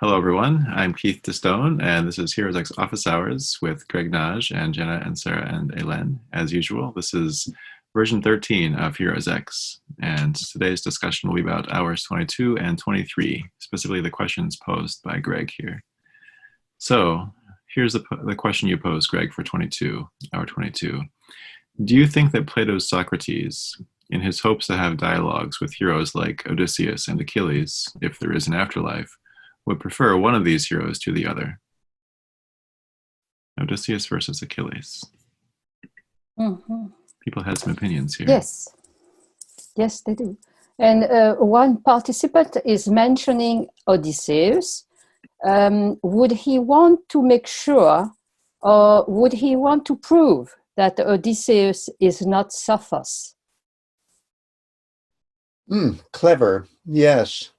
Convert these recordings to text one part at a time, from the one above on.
Hello, everyone. I'm Keith DeStone, and this is HeroesX Office Hours with Greg Naj and Jenna and Sarah and Elen. As usual, this is version 13 of HeroesX, and today's discussion will be about hours 22 and 23, specifically the questions posed by Greg here. So here's the question you posed, Greg, for hour 22. Do you think that Plato's Socrates, in his hopes to have dialogues with heroes like Odysseus and Achilles, if there is an afterlife, would prefer one of these heroes to the other? Odysseus versus Achilles. Mm-hmm. People had some opinions here. Yes, they do. And one participant is mentioning Odysseus. Would he want to make sure, or would he want to prove that Odysseus is not sophiā? Clever, yes.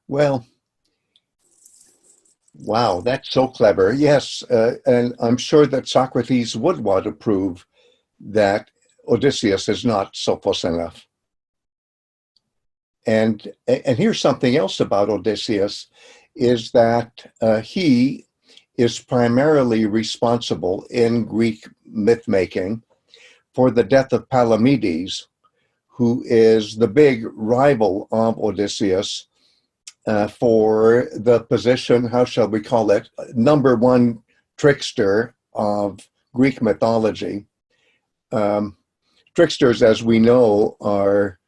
Well, wow, that's so clever. Yes, and I'm sure that Socrates would want to prove that Odysseus is not sophos enough. And here's something else about Odysseus, is that he is primarily responsible in Greek myth-making for the death of Palamedes, who is the big rival of Odysseus, for the position, how shall we call it, number one trickster of Greek mythology. Tricksters, as we know, are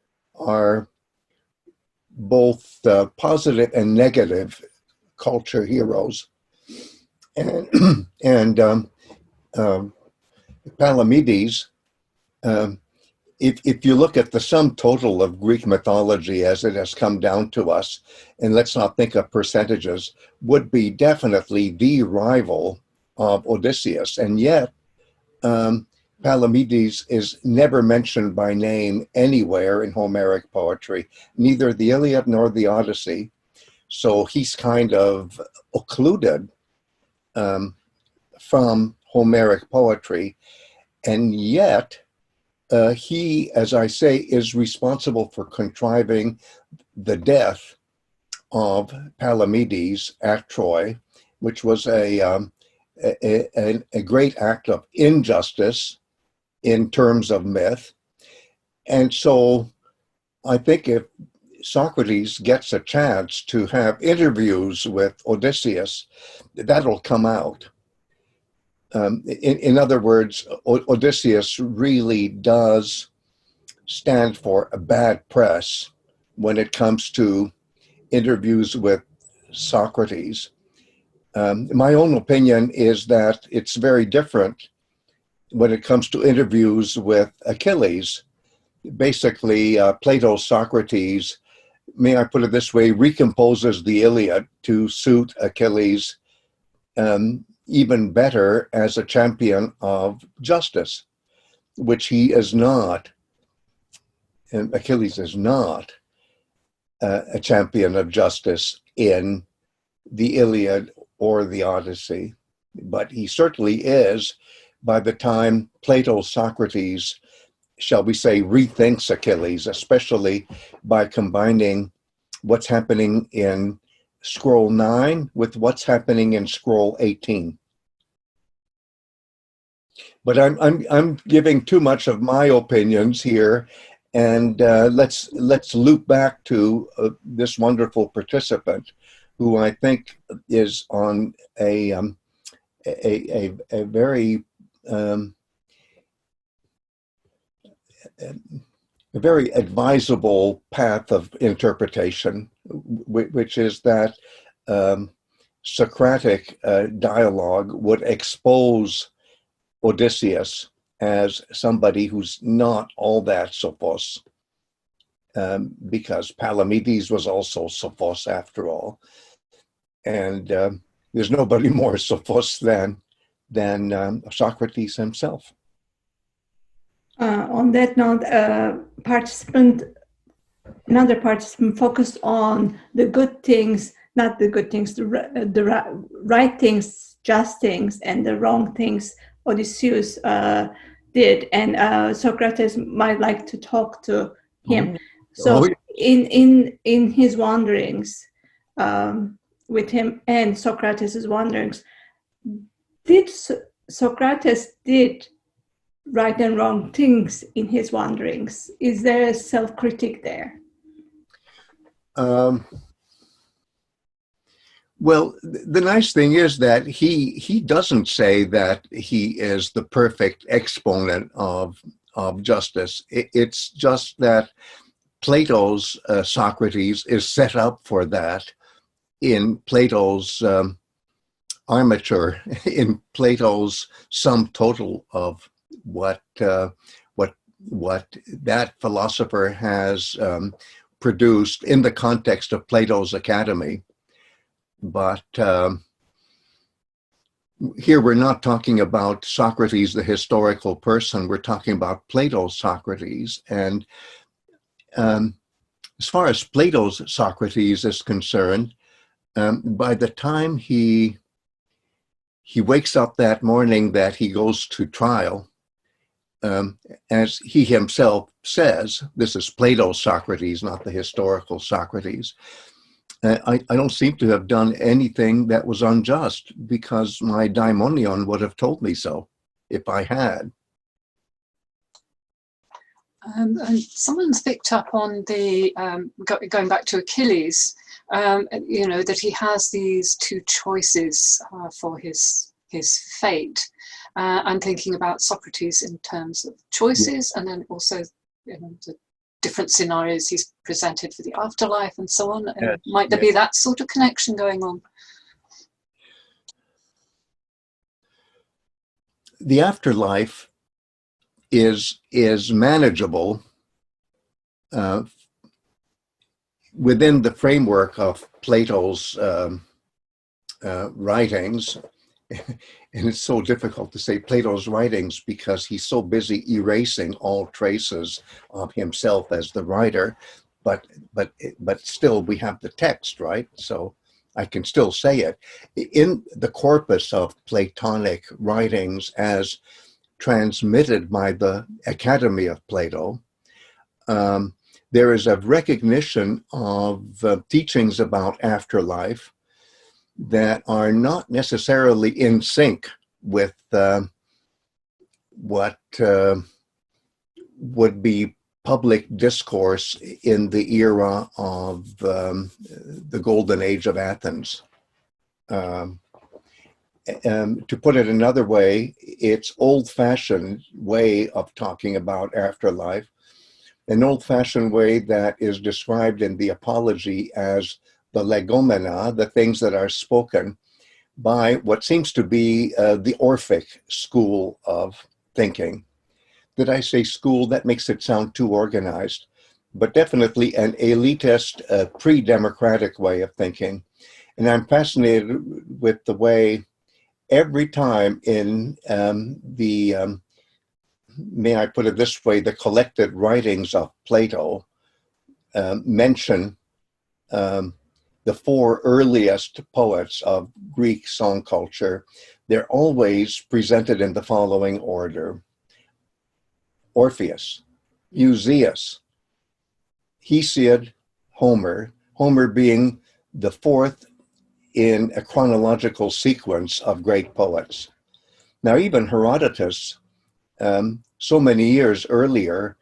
both positive and negative culture heroes. And Palamedes, if you look at the sum total of Greek mythology as it has come down to us, and let's not think of percentages, would be definitely the rival of Odysseus. And yet, Palamedes is never mentioned by name anywhere in Homeric poetry, neither the Iliad nor the Odyssey. So he's kind of occluded from Homeric poetry. And yet, he, as I say, is responsible for contriving the death of Palamedes at Troy, which was a great act of injustice in terms of myth. And so I think if Socrates gets a chance to have interviews with Odysseus, that'll come out. In other words, Odysseus really does stand for a bad press when it comes to interviews with Socrates. My own opinion is that it's very different when it comes to interviews with Achilles. Basically, Plato's Socrates, may I put it this way, recomposes the Iliad to suit Achilles even better as a champion of justice, which he is not, and Achilles is not a champion of justice in the Iliad or the Odyssey, but he certainly is by the time Plato's Socrates, shall we say, rethinks Achilles, especially by combining what's happening in Scroll 9 with what's happening in Scroll 18. But I'm giving too much of my opinions here, and let's loop back to this wonderful participant, who I think is on a very a very advisable path of interpretation, which is that Socratic dialogue would expose Odysseus as somebody who's not all that sophos, because Palamedes was also sophos after all. And there's nobody more sophos than Socrates himself. On that note, another participant focused on the good things, not the good things, the right things, just things, and the wrong things Odysseus did. And Socrates might like to talk to him. So in his wanderings, with him and Socrates' wanderings. Did Socrates did right and wrong things in his wanderings? Is there a self-critique there? Well, the nice thing is that he doesn't say that he is the perfect exponent of justice. It's just that Plato's Socrates is set up for that in Plato's armature, in Plato's sum total of what that philosopher has produced in the context of Plato's Academy. But here we're not talking about Socrates, the historical person. We're talking about Plato's Socrates. And as far as Plato's Socrates is concerned, by the time he wakes up that morning that he goes to trial, as he himself says, this is Plato's Socrates, not the historical Socrates, I don't seem to have done anything that was unjust because my daimonion would have told me so if I had. And someone's picked up on the, going back to Achilles, that he has these two choices for his fate, and thinking about Socrates in terms of choices, and then also the different scenarios he's presented for the afterlife and so on. And might there be that sort of connection going on? The afterlife is manageable within the framework of Plato's writings. And it's so difficult to say Plato's writings because he's so busy erasing all traces of himself as the writer, but still we have the text, right? So I can still say it. In the corpus of Platonic writings as transmitted by the Academy of Plato, there is a recognition of teachings about afterlife that are not necessarily in sync with what would be public discourse in the era of the Golden Age of Athens. To put it another way, it's old-fashioned way of talking about afterlife, an old-fashioned way that is described in the Apology as the legomena, the things that are spoken by what seems to be the Orphic school of thinking. Did I say school? That makes it sound too organized, but definitely an elitist, pre-democratic way of thinking. And I'm fascinated with the way every time in may I put it this way, the collected writings of Plato mention the four earliest poets of Greek song culture. They're always presented in the following order: Orpheus, Musaeus, Hesiod, Homer, Homer being the fourth in a chronological sequence of great poets. Now, even Herodotus, so many years earlier,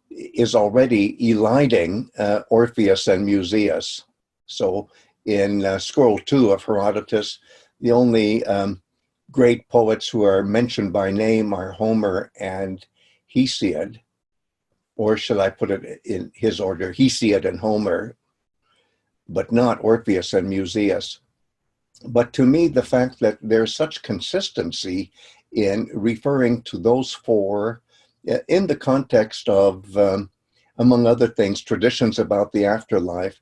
is already eliding Orpheus and Musaeus. So in scroll 2 of Herodotus, the only great poets who are mentioned by name are Homer and Hesiod, or should I put it in his order, Hesiod and Homer, but not Orpheus and Musaeus. But to me, the fact that there's such consistency in referring to those four in the context of, among other things, traditions about the afterlife,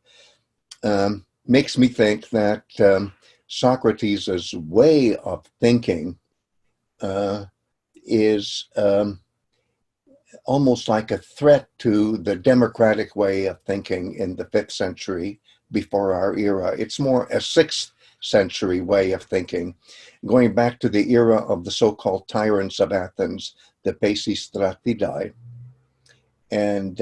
makes me think that Socrates' way of thinking is almost like a threat to the democratic way of thinking in the 5th century before our era. It's more a 6th century way of thinking, going back to the era of the so-called tyrants of Athens, the Pisistratidae. And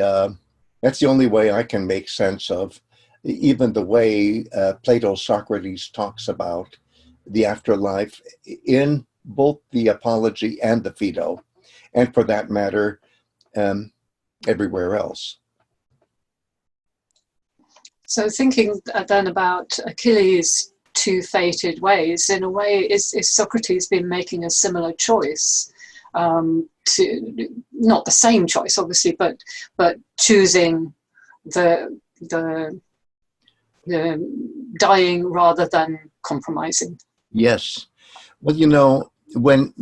that's the only way I can make sense of even the way Plato Socrates talks about the afterlife in both the Apology and the Phaedo, and for that matter, everywhere else. So thinking then about Achilles' two fated ways, in a way, is Socrates been making a similar choice? To not the same choice, obviously, but choosing the dying rather than compromising. Yes. Well, you know, when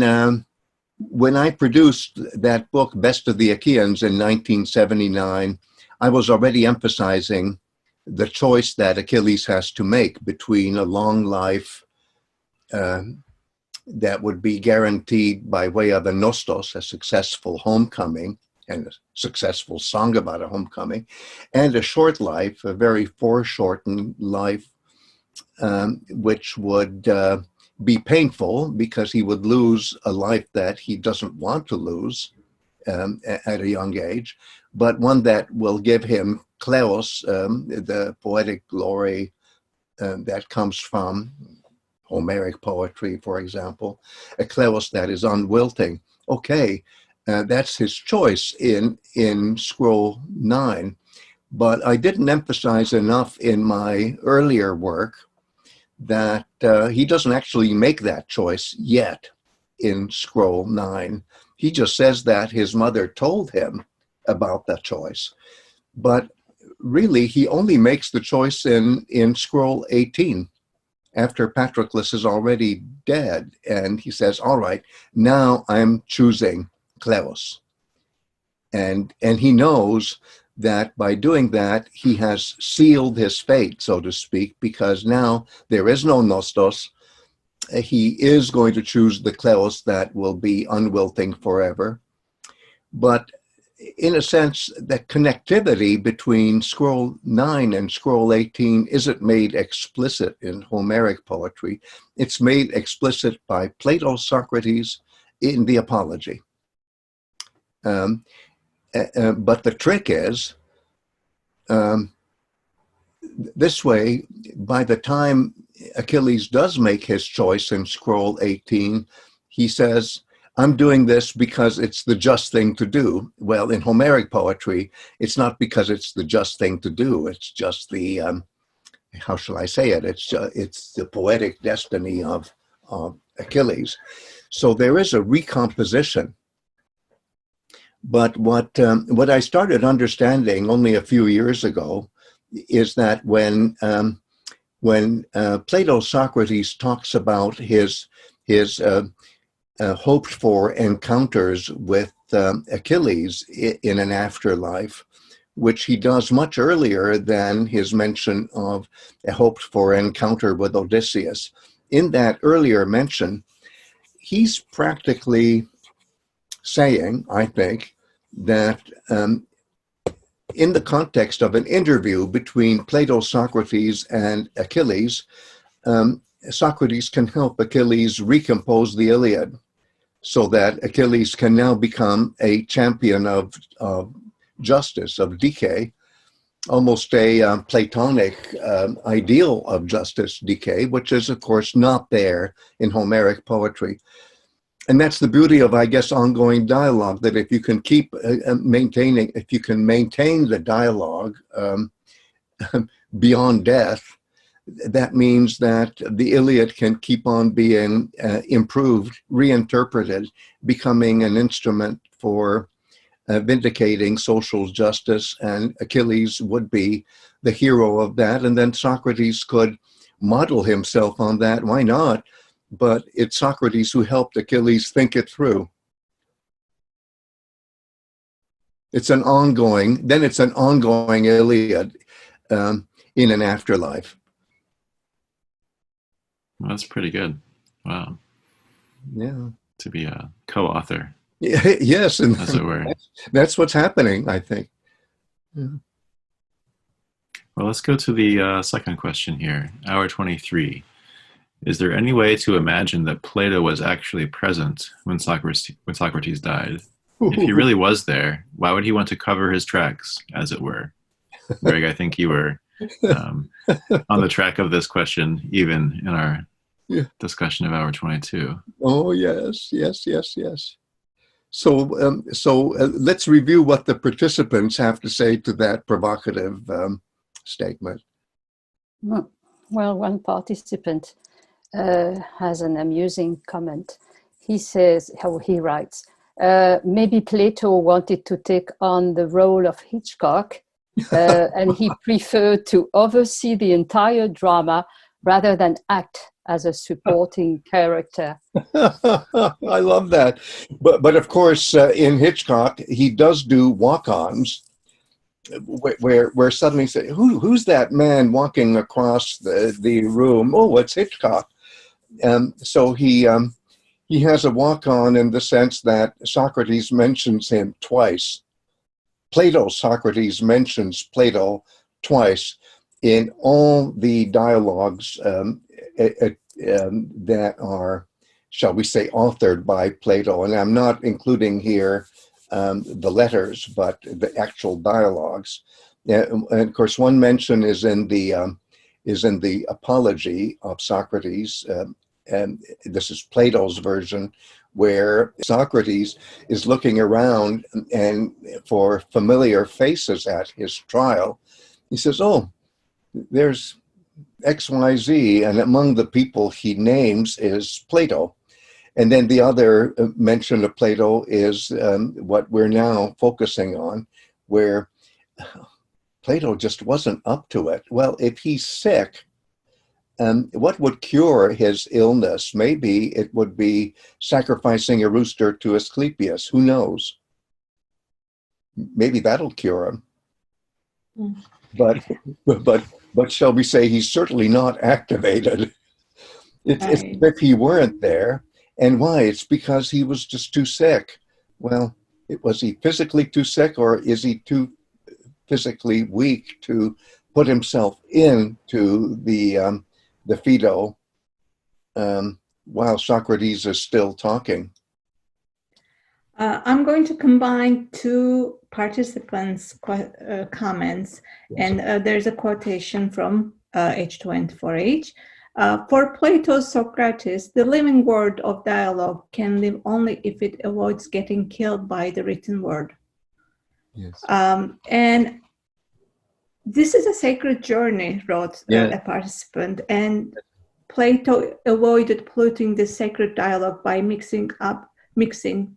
I produced that book, Best of the Achaeans, in 1979, I was already emphasizing the choice that Achilles has to make between a long life that would be guaranteed by way of a nostos, a successful homecoming, and a successful song about a homecoming, and a short life, a very foreshortened life, which would be painful because he would lose a life that he doesn't want to lose at a young age, but one that will give him kleos, the poetic glory that comes from Homeric poetry, for example, a kleos that is unwilting. Okay, that's his choice in scroll 9, but I didn't emphasize enough in my earlier work that he doesn't actually make that choice yet in scroll 9. He just says that his mother told him about that choice. But really, he only makes the choice in scroll 18, after Patroclus is already dead. And he says, all right, now I'm choosing kleos. And he knows that by doing that, he has sealed his fate, so to speak, because now there is no nostos. He is going to choose the kleos that will be unwilting forever. But in a sense, the connectivity between scroll 9 and scroll 18 isn't made explicit in Homeric poetry. It's made explicit by Plato, Socrates in the Apology. But the trick is, this way, by the time Achilles does make his choice in scroll 18, he says, I'm doing this because it's the just thing to do. Well, in Homeric poetry, it's not because it's the just thing to do. It's just the, how shall I say it? It's the poetic destiny of Achilles. So there is a recomposition. But what I started understanding only a few years ago is that when Plato Socrates talks about his hoped for encounters with Achilles in an afterlife, which he does much earlier than his mention of a hoped for encounter with Odysseus. In that earlier mention, he's practically saying, I think, that in the context of an interview between Plato, Socrates, and Achilles, Socrates can help Achilles recompose the Iliad so that Achilles can now become a champion of justice, of decay, almost a Platonic ideal of justice, decay, which is, of course, not there in Homeric poetry. And that's the beauty of, I guess, ongoing dialogue, that if you can keep maintaining, if you can maintain the dialogue beyond death, that means that the Iliad can keep on being improved, reinterpreted, becoming an instrument for vindicating social justice, and Achilles would be the hero of that. And then Socrates could model himself on that. Why not? But it's Socrates who helped Achilles think it through. It's an ongoing Iliad in an afterlife. Well, that's pretty good. Wow. Yeah. To be a co-author. Yes, and as it were. That's what's happening, I think. Yeah. Well, let's go to the second question here. Hour 23. Is there any way to imagine that Plato was actually present when Socrates died? If he really was there, why would he want to cover his tracks, as it were? Greg, I think you were on the track of this question, even in our discussion of hour 22. Oh, yes. So, let's review what the participants have to say to that provocative statement. Well, one participant has an amusing comment. He says, he writes, maybe Plato wanted to take on the role of Hitchcock, and he preferred to oversee the entire drama rather than act as a supporting character. I love that. But of course, in Hitchcock, he does do walk-ons where suddenly say, who's that man walking across the room? Oh, it's Hitchcock. So he has a walk-on in the sense that Socrates mentions him twice. Socrates mentions Plato twice in all the dialogues that are, shall we say, authored by Plato. And I'm not including here the letters, but the actual dialogues. And of course, one mention is in the Apology of Socrates, and this is Plato's version, where Socrates is looking around and for familiar faces at his trial. He says, "Oh, there's XYZ," and among the people he names is Plato. And then the other mention of Plato is what we're now focusing on, where Plato just wasn't up to it. Well, if he's sick, what would cure his illness? Maybe it would be sacrificing a rooster to Asclepius. Who knows? Maybe that'll cure him. But shall we say he's certainly not activated. It's as if he weren't there. And why? It's because he was just too sick. Well, was he physically too sick, or is he too physically weak to put himself into the Phaedo while Socrates is still talking? I'm going to combine two participants' comments, and there's a quotation from H2N4H. For Plato, Socrates, the living word of dialogue can live only if it avoids getting killed by the written word. Yes. And this is a sacred journey, wrote a participant, and Plato avoided polluting the sacred dialogue by mixing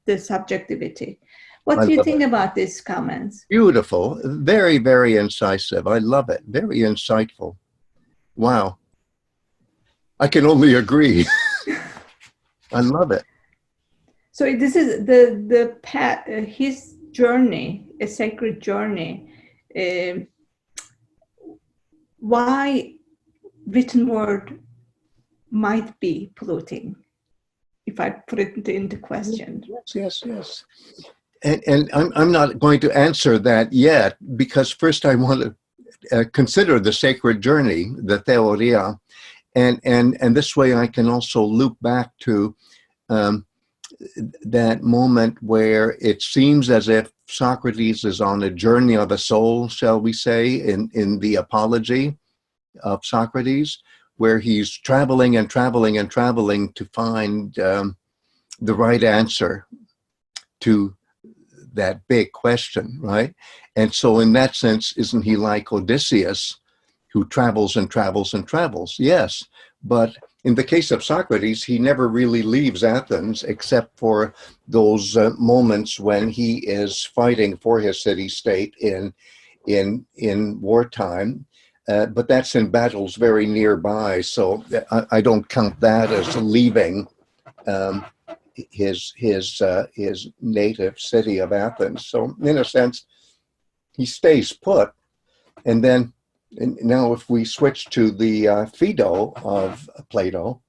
the subjectivity. What do you think about these comments? Beautiful. Very, very incisive. I love it. Very insightful. Wow. I can only agree. I love it. So this is the path, his journey, a sacred journey. Why written word might be polluting, if I put it into question. Yes. And I'm not going to answer that yet, because first I want to consider the sacred journey, the theōriā, and this way I can also loop back to that moment where it seems as if Socrates is on a journey of the soul, shall we say, in the Apology of Socrates, where he's traveling and traveling and traveling to find the right answer to that big question, right? And so in that sense, isn't he like Odysseus, who travels and travels and travels? Yes, but in the case of Socrates, he never really leaves Athens except for those moments when he is fighting for his city-state in wartime. But that's in battles very nearby, so I don't count that as leaving his native city of Athens. So in a sense, he stays put. And then now if we switch to the Phaedo of Plato,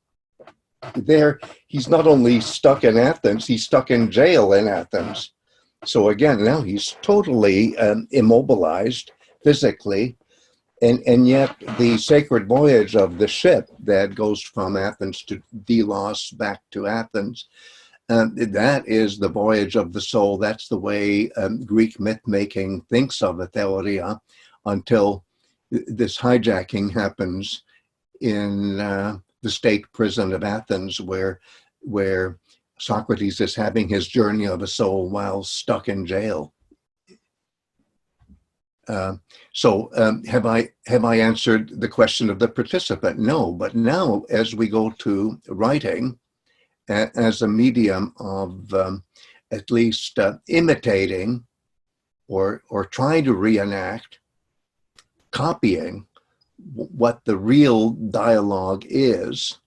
there he's not only stuck in Athens, he's stuck in jail in Athens. So again, now he's totally immobilized physically. And yet the sacred voyage of the ship that goes from Athens to Delos back to Athens, that is the voyage of the soul. That's the way Greek myth-making thinks of the theōriā, until this hijacking happens in the state prison of Athens, where Socrates is having his journey of a soul while stuck in jail. Have I answered the question of the participant? No, but now as we go to writing as a medium of at least imitating or trying to reenact, copying what the real dialogue is,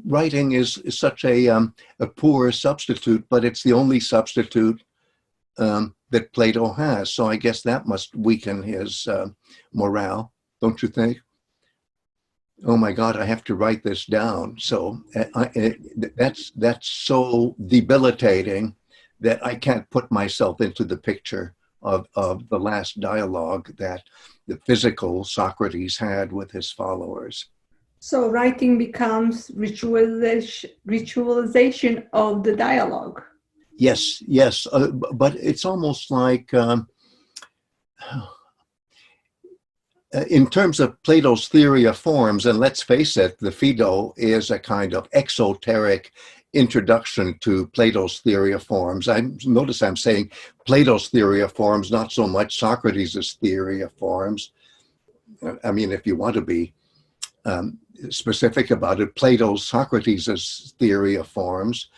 writing is such a poor substitute, but it's the only substitute that Plato has. So I guess that must weaken his morale, don't you think? Oh my God, I have to write this down. So that's so debilitating that I can't put myself into the picture of the last dialogue that the physical Socrates had with his followers. So writing becomes ritualization of the dialogue. Yes, but it's almost like, in terms of Plato's theory of forms, and let's face it, the Phaedo is a kind of exoteric introduction to Plato's theory of forms. Notice I'm saying Plato's theory of forms, not so much Socrates' theory of forms. I mean, if you want to be specific about it, Plato's, Socrates' theory of forms.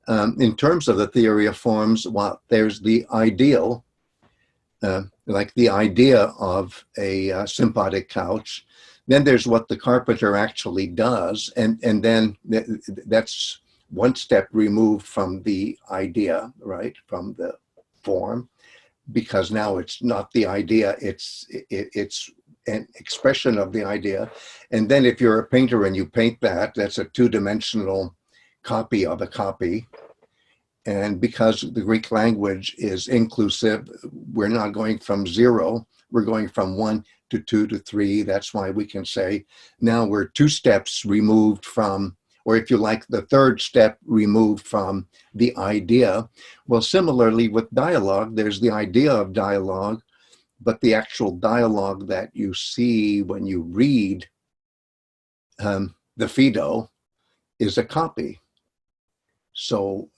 In terms of the theory of forms, well, there's the ideal, like the idea of a sympathetic couch. Then there's what the carpenter actually does, and then that's one step removed from the idea, right, from the form, because now it's not the idea, it's an expression of the idea. And then if you're a painter and you paint that, that's a two-dimensional copy of a copy. And because the Greek language is inclusive, we're not going from 0, we're going from 1 to 2 to 3. That's why we can say now we're 2 steps removed from, or if you like, the 3rd step removed from the idea. Well, similarly with dialogue, there's the idea of dialogue, but the actual dialogue that you see when you read the Phaedo is a copy. So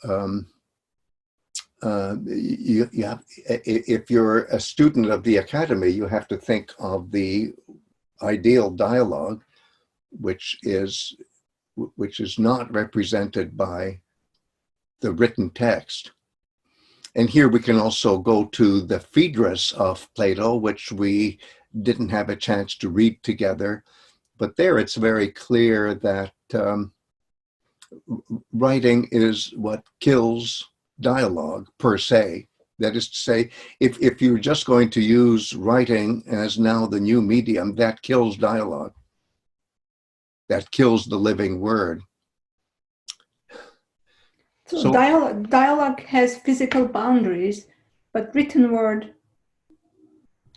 you have, if you're a student of the academy, you have to think of the ideal dialogue, which is not represented by the written text. And here we can also go to the Phaedrus of Plato, which we didn't have a chance to read together. But there it's very clear that writing is what kills dialogue per se. That is to say, if you're just going to use writing as now the new medium, that kills dialogue. That kills the living word. So dialogue has physical boundaries, but written word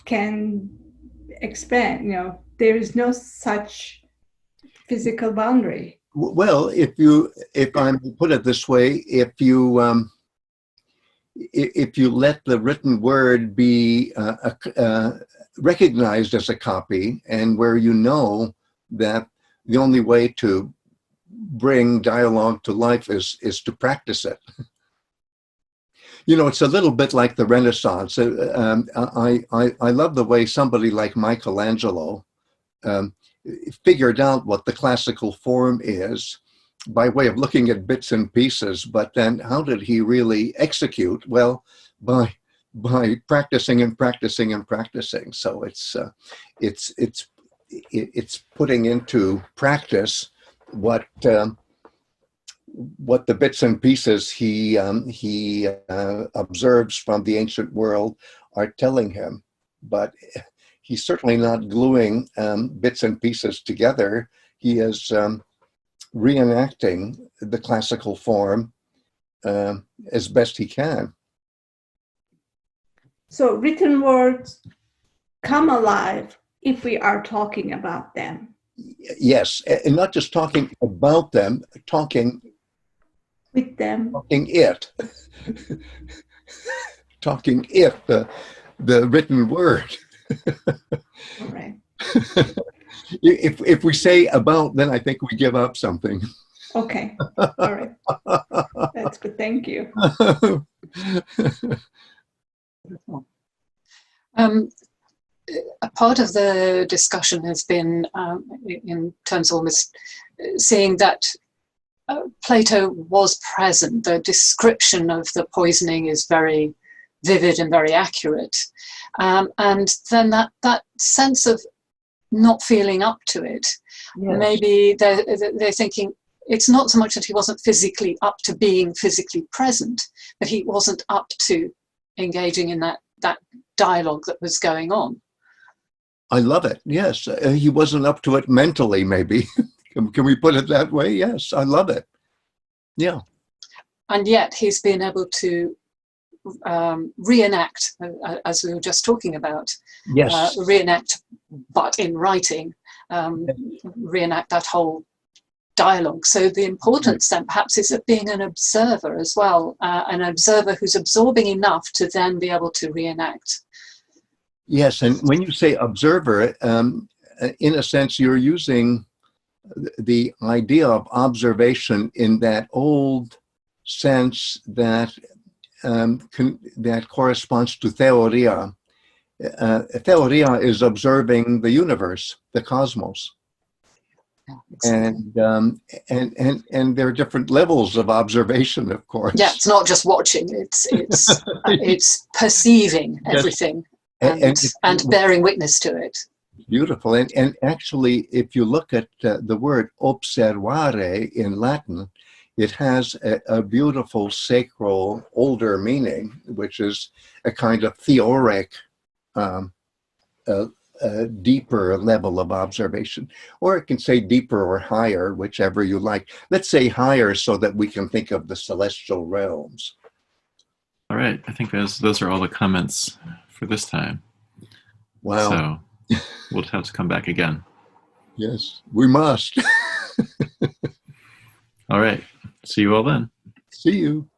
can expand. There is no such physical boundary. Well, if I put it this way, if you let the written word be recognized as a copy, and where you know that the only way to bring dialogue to life is to practice it. It's a little bit like the Renaissance. I love the way somebody like Michelangelo figured out what the classical form is by way of looking at bits and pieces, but then how did he really execute? Well, by practicing and practicing and practicing. So it's putting into practice what the bits and pieces he observes from the ancient world are telling him. But he's certainly not gluing bits and pieces together. He is reenacting the classical form as best he can. So written words come alive if we are talking about them. Yes, and not just talking about them, talking with them. Talking it, the written word. All right. If we say about, then I think we give up something. Okay. All right. That's good. Thank you. A part of the discussion has been in terms of almost seeing that Plato was present. The description of the poisoning is very vivid and very accurate. And then that sense of not feeling up to it, Yes. maybe they're thinking it's not so much that he wasn't physically up to being physically present, but he wasn't up to engaging in that dialogue that was going on. I love it. Yes. He wasn't up to it mentally, maybe. Can we put it that way? Yes. I love it. Yeah. And yet he's been able to reenact, as we were just talking about. Yes. Reenact, but in writing, reenact that whole dialogue. So the importance then perhaps is of being an observer as well, an observer who's absorbing enough to then be able to reenact. Yes, and when you say observer, in a sense, you're using the idea of observation in that old sense that that corresponds to theōriā. Theōriā is observing the universe, the cosmos. Yeah, exactly. And there are different levels of observation, of course. Yeah, it's not just watching; it's perceiving everything. And bearing witness to it. Beautiful. And actually, if you look at the word observare in Latin, it has a beautiful sacral older meaning, which is a kind of theoric, a deeper level of observation. Or it can say deeper or higher, whichever you like. Let's say higher so that we can think of the celestial realms. All right. I think those are all the comments for this time. Wow. So we'll have to come back again. Yes, we must. All right. See you all then. See you.